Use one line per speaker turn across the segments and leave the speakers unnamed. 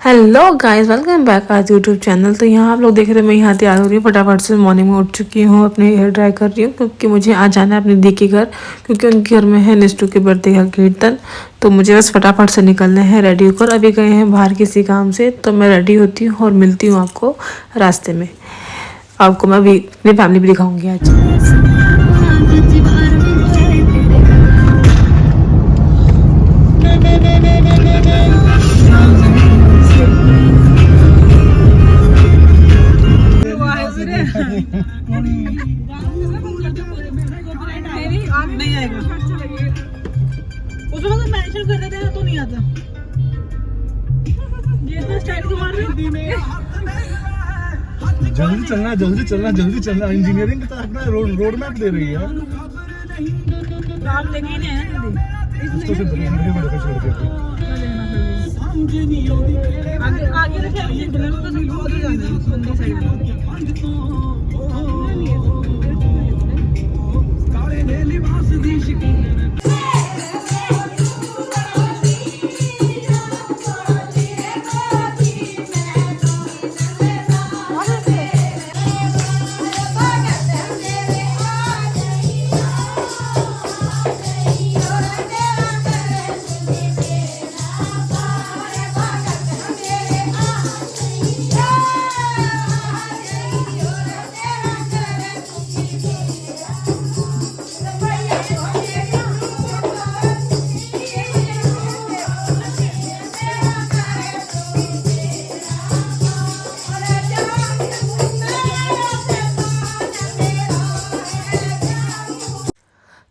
Hello guys, welcome back आज YouTube channel. तो यहाँ आप लोग देख रहे हैं, मैं यहाँ तैयार हो रही हूँ। फटाफट से मॉर्निंग में उठ चुकी हूँ, अपने हेयर ड्राई कर रही हूँ क्योंकि मुझे आज जाना है अपनी दी के घर, क्योंकि उनके घर में है निष्ठू के बर्थडे का कीर्तन। तो मुझे बस फटाफट से निकलना है रेडी होकर। अभी गए हैं बाहर किसी काम से, तो मैं रेडी होती हूँ और मिलती हूँ आपको रास्ते में। आपको मैं भी अपनी फैमिली भी दिखाऊँगी आज।
नहीं आएगा उसमें तो मेंशन कर देते हैं तो नहीं आता। ये तो स्टाइल को मार रही
जल्दी चलना जल्दी चलना जल्दी चलना। इंजीनियरिंग तो अपना रोड मैप दे रही है।
काम लेके ही नहीं है
इसको से बड़े छोड़ के
आगे आगे रखे इंजीनियरिंग तो सब बहुत ही जाना है बंदी साइड में।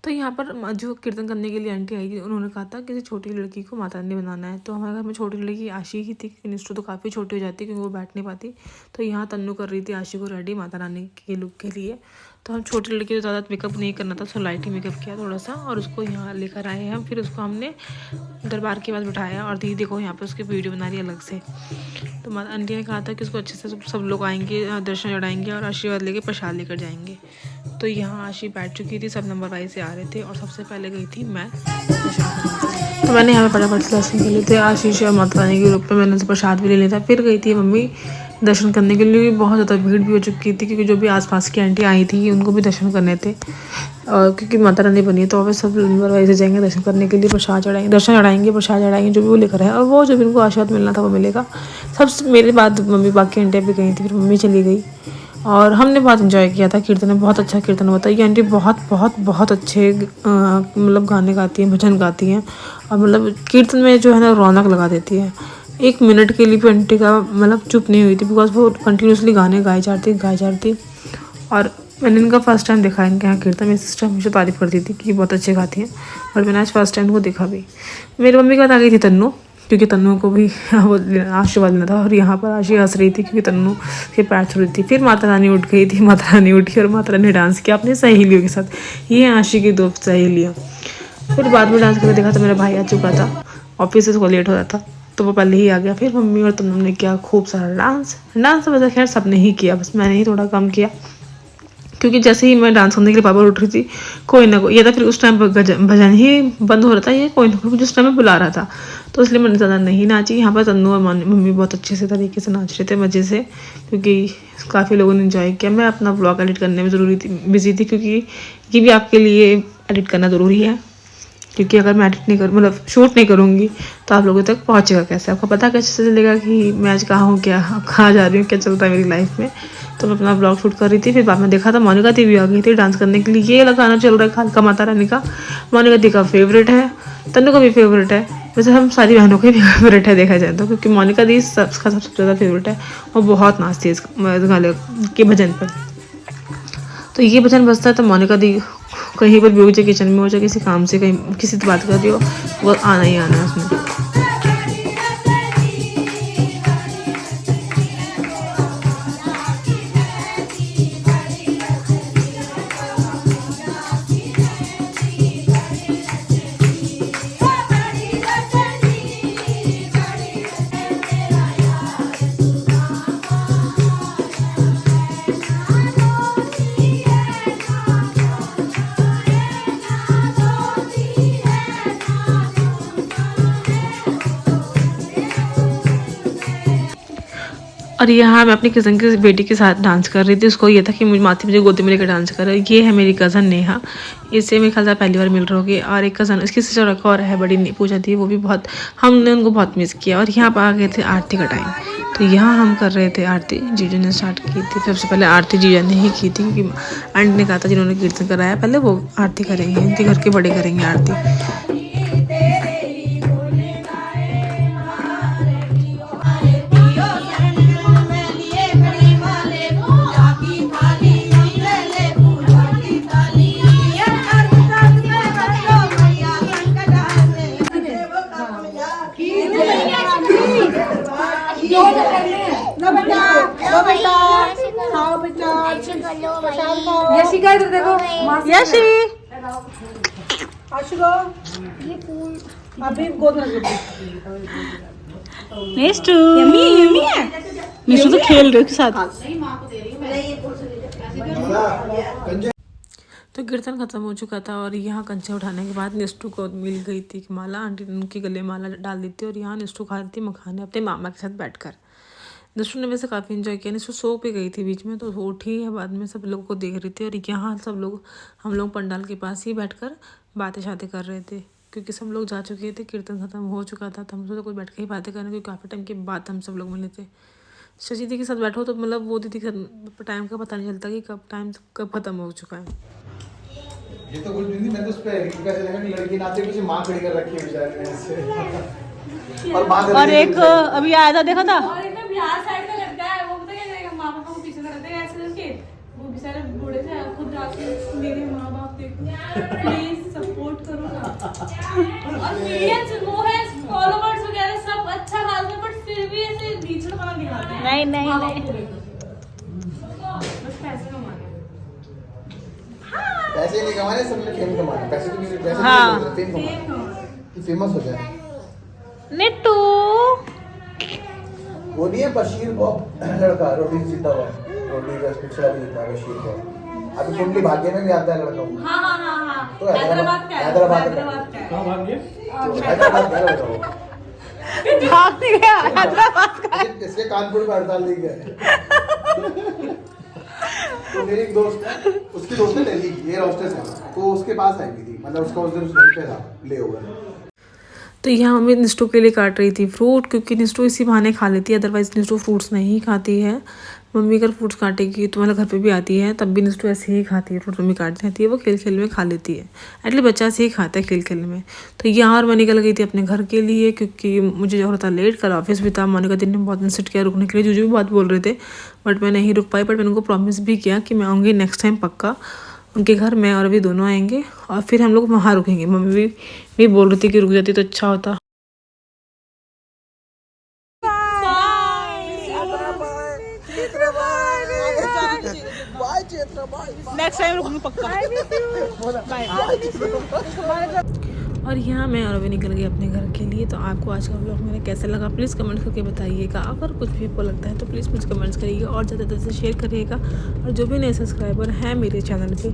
तो यहाँ पर जो कीर्तन करने के लिए आंटी आई थी, उन्होंने कहा था किसी छोटी लड़की को माता रानी बनाना है। तो हमारे घर में छोटी लड़की आशी ही थी, क्योंकि निष्ठू तो काफ़ी छोटी हो जाती है क्योंकि वो बैठ नहीं पाती। तो यहाँ तन्नू कर रही थी आशी को रेडी माता रानी के लुक के लिए। तो हम छोटी लड़की को ज़्यादा मेकअप नहीं करना था, सो लाइट ही मेकअप किया थोड़ा सा, और उसको यहाँ लेकर आए हैं। फिर उसको हमने दरबार के पास बिठाया, और दीदी देखो यहाँ पर उसकी वीडियो बना रही है अलग से। तो माता आंटी ने कहा था कि उसको अच्छे से सब लोग आएंगे, दर्शन चढ़ाएंगे और आशीर्वाद लेके प्रसाद लेकर जाएंगे। तो यहाँ आशी बैठ चुकी थी, सब नंबर वाइज से आ रहे थे, और सबसे पहले गई थी मैं। तो मैंने यहाँ पे फटाफट से दर्शन कर लिए थे आशीष और माता रानी के रूप में। मैंने प्रसाद भी ले लिया था। फिर गई थी मम्मी दर्शन करने के लिए। बहुत ज़्यादा भीड़ भी हो चुकी थी, क्योंकि जो भी आसपास की आंटी आई थी उनको भी दर्शन करने थे, और क्योंकि माता रानी बनी है तो वह सब नंबर वाइज से जाएंगे दर्शन करने के लिए। प्रसाद चढ़ाएंगे, दर्शन चढ़ाएंगे, प्रसाद चढ़ाएंगे, जो भी वो लेकर है, और वो जब इनको आशीर्वाद मिलना था वो मिलेगा। सब मेरे बाद मम्मी बाकी आंटियाँ भी गई थी, फिर मम्मी चली गई, और हमने बहुत इन्जॉय किया था कीर्तन में। बहुत अच्छा कीर्तन होता है। ये आंटी बहुत बहुत बहुत अच्छे मतलब गाने गाती हैं, भजन गाती हैं, और मतलब कीर्तन में जो है ना रौनक लगा देती है। एक मिनट के लिए भी आंटी का मतलब चुप नहीं हुई थी, बिकॉज वो कंटिन्यूसली गाने गाए जा रही थी। और मैंने इनका फर्स्ट टाइम देखा, इनके यहाँ कीर्तन। मेरी सिस्टर हमेशा तारीफ़ करती थी कि बहुत अच्छे गाती हैं, और मैंने आज फर्स्ट टाइम को देखा भी। मेरी मम्मी के बाद आ गई थी तन्नू, क्योंकि तन्नू को भी वो आशीर्वाद लेना था, और यहाँ पर आशी हंस रही थी क्योंकि तन्नू के पैर छू रही थी। फिर माता रानी उठ गई थी, माता रानी उठी और माता रानी डांस किया अपनी सहेलियों के साथ। ये आशी की दो सहेलियाँ। फिर बाद में डांस करके देखा तो मेरा भाई आ चुका था, ऑफिस से उसको लेट हो रहा था, तो वो पहले ही आ गया। फिर मम्मी और तन्नू ने किया खूब सारा डांस तो वैसे खैर सब ने ही किया, बस मैंने ही थोड़ा कम किया, क्योंकि जैसे ही मैं डांस करने के लिए पापा उठ रही थी, कोई ना कोई या तो फिर उस टाइम पर भजन ही बंद हो रहा था, या कोई ना कोई जिस टाइम में बुला रहा था, तो इसलिए मैंने ज़्यादा नहीं नाची। यहाँ पर तन्नू और मम्मी बहुत अच्छे से तरीके से नाच रहे थे मज़े से, क्योंकि काफ़ी लोगों ने इन्जॉय किया। मैं अपना ब्लॉग एडिट करने में बिजी थी, क्योंकि ये भी आपके लिए एडिट करना ज़रूरी है, क्योंकि अगर मैं एडिट नहीं करूँ मतलब शूट नहीं करूँगी तो आप लोगों तक पहुँचेगा कैसे, आपको पता कैसे चलेगा कि मैं आज कहाँ हूँ, कहाँ जा रही हूँ, क्या चलता है मेरी लाइफ में। तो मैं अपना ब्लॉग शूट कर रही थी। फिर बाद में देखा था मोनिका दी भी आ गई थी डांस करने के लिए। ये वाला गाना चल रहा है खालका माता रानी का, मोनिका दी का फेवरेट है, तन्नू का भी फेवरेट है, वैसे हम सारी बहनों का भी फेवरेट है देखा जाए तो, क्योंकि मोनिका दी सबका सबसे ज़्यादा फेवरेट है, और बहुत नाचती है इस गाने के भजन पर। तो ये भजन बजता है तो मोनिका दी कहीं पर भी हो, चाहे किचन में हो, चाहे किसी काम से कहीं किसी से बात कर रही हो, वो आना ही आना है उसमें। और यहाँ मैं अपनी कज़न की बेटी के साथ डांस कर रही थी। उसको ये था कि मुझे गोदी में लेकर डांस कर। ये है मेरी कज़न नेहा, इससे मेरे ख्याल से पहली बार मिल रहे होगे। और एक कज़न उसकी सिस्टर एक और है बड़ी पूजा थी, वो भी बहुत, हमने उनको बहुत मिस किया। और यहाँ पर आ गए थे आरती का टाइम, तो यहाँ हम कर रहे थे आरती। जीजू ने स्टार्ट की थी, सबसे पहले आरती जीजा ने ही की थी, क्योंकि आंटी ने कहा था जिन्होंने कीर्तन कराया पहले वो आरती करेंगे, उनके घर के बड़े करेंगे आरती। निशु तो खेल रहे साथ। तो कीर्तन खत्म हो चुका था और यहाँ कंचे उठाने के बाद निष्ठू को मिल गई थी माला। आंटी ने उनके गले माला डाल दी थी और यहाँ निष्ठू खा रही थी मखाने अपने मामा के साथ बैठकर। निष्ठू ने वैसे काफ़ी इन्जॉय किया। निष्ठू सो पे गई थी बीच में, तो वो उठी है बाद में, सब लोगों को देख रही थी। और यहाँ हम लोग पंडाल के पास ही बैठकर बातें शातें कर रहे थे, क्योंकि सब लोग जा चुके थे, कीर्तन खत्म हो चुका था। तो हम तो कोई बैठ के ही बातें कर रहे थे, क्योंकि काफ़ी टाइम के बाद हम सब लोग मिले थे। शशि दीदी के साथ बैठो तो मतलब वो दीदी का टाइम का पता नहीं चलता कि कब खत्म हो चुका है।
ये तो कुछ भी नहीं, मैं तो उस पे कैसे लगा कि लड़की नाचे पीछे माँ खड़ी कर रखी है बेचारे ने ऐसे। और
एक अभी आया था, देखा था,
और एक ना बिहार साइड का लड़का है, वो पता क्या करेगा, माँ पापा को पीछे करते हैं ऐसे करके, वो बेचारे बूढ़े से खुद जाके मेरे माँ बाप देखो प्लीज सपोर्ट करो ना। और मिलियंस वो है फॉलोवर्स वगैरह सब अच्छा हाल में, बट फिर भी ऐसे बीचड़पना दिखाते हैं। नहीं बस पैसे कमाने,
पैसे नहीं कमाने, सबने फेम कमाना। पैसे तो नहीं, पैसे
हाँ।
नहीं, फेम कमाना, फेमस हो जाए।
निट्टू
वो नहीं है बशीर बॉब लड़का, रोटी जीता हुआ, रोटी का पिछड़ा भी जीता है बशीर बॉब। अभी कुंडली भाग्य में भी आता है लड़का वो।
हाँ
तो
हैदराबाद का है,
हैदराबाद
का
कहाँ भाग गया?
है।
हैदराबाद का लड़का वो।
भाग नहीं गया हैदराबाद का।
इसके कानपुर में हड़ताल दी गई। तो मेरी एक दोस्त है, उसकी दोस्त है दिल्ली की, एयर होस्टेस है, तो उसके पास आई थी, मतलब उसका उस दिन फ्लाइट पे था ले ओवर।
तो यहाँ मम्मी निष्ठू के लिए काट रही थी फ्रूट, क्योंकि निष्ठू इसी बहाने खा लेती है, अदरवाइज निष्ठू फ्रूट्स नहीं खाती है। मम्मी अगर फ्रूट्स काटेगी तो मतलब घर पे भी आती है तब भी निष्ठू ऐसे ही खाती है, फ्रूट मम्मी काट देती है, वो खेल खेल में खा लेती है। एटलीस्ट बच्चा से ही खाता है खेल खेल में। तो यहाँ और मैं निकल गई थी अपने घर के लिए, क्योंकि मुझे जो होता लेट, कल ऑफिस भी था। मोनिका दिन ने बहुत इंसिस्ट किया रुकने के लिए, जूजू भी बहुत बोल रहे थे, बट मैं नहीं रुक पाई। बट मैंने उनको प्रॉमिस भी किया कि मैं आऊँगी नेक्स्ट टाइम पक्का उनके घर, मैं और अभी दोनों आएंगे और फिर हम लोग वहाँ रुकेंगे। मम्मी भी बोल रही थी कि रुक जाती तो अच्छा होता।
नेक्स्ट टाइम रुकूंगी पक्का।
और यहाँ मैं और अभी निकल गई अपने घर के लिए। तो आपको आज का व्लॉग मेरा कैसा लगा प्लीज़ कमेंट करके बताइएगा। अगर कुछ भी आपको लगता है तो प्लीज़ मुझे कमेंट्स करिएगा और ज़्यादा से शेयर करिएगा। और जो भी नए सब्सक्राइबर हैं मेरे चैनल पे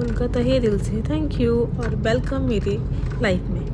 उनका तहे दिल से थैंक यू और वेलकम मेरी लाइफ में।